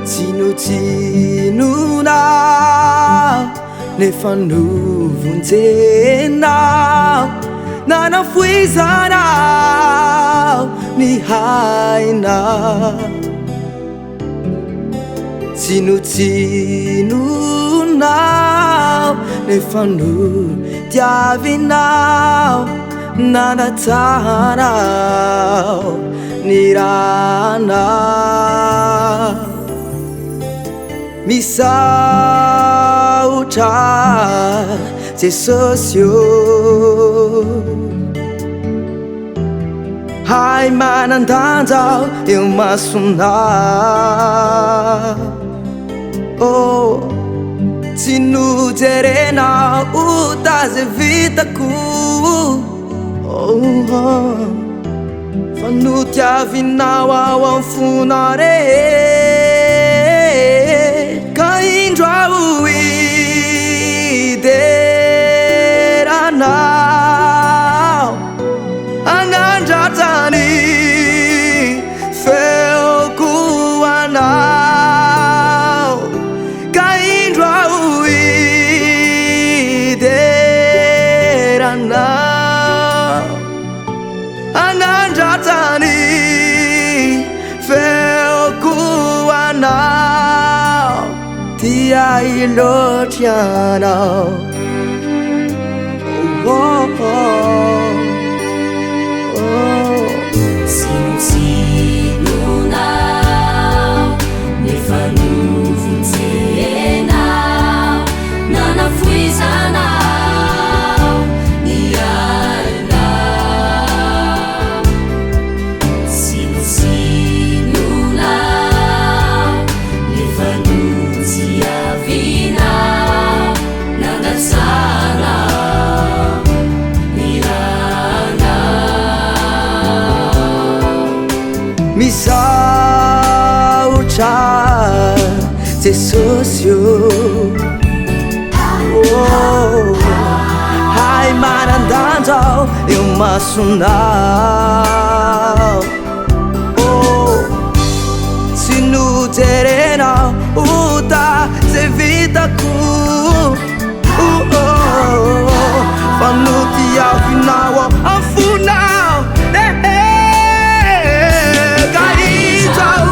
Tsinotsinona nefa novonjenao nanafoizanao ny hainao Tsinotsinonao nefa notiavinao nanatsahanao ny ranao misaotra Jesosy io hay manandanja eo masonao tsy nojerenao ota ze vitako fa notiavinao ao am fonare ka indro ao ideranao anandratrany feoko anao ka indro ao ideranao anandratrany feoko anao tia ilotry anao Tsinotsinonao nefa novonjenao nanafoizanao ny ainao Tsinotsinonao nefa notiavinao nanatsanao ny ranao misaotra Jesosy io hay manandanja eo masonao tsy nojerenao ota ze vitako fa notiavinao am fonao ka indro ao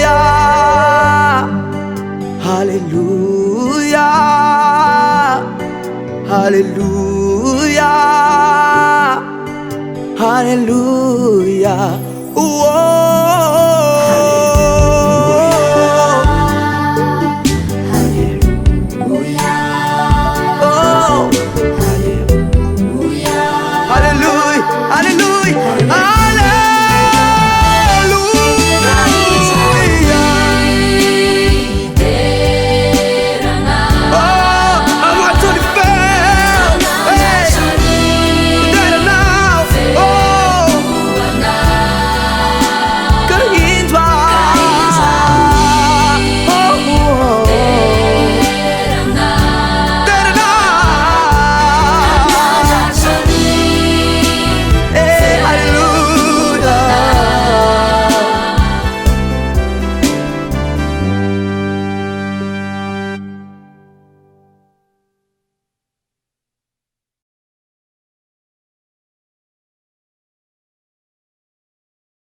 Hallelujah, hallelujah, hallelujah, hallelujah.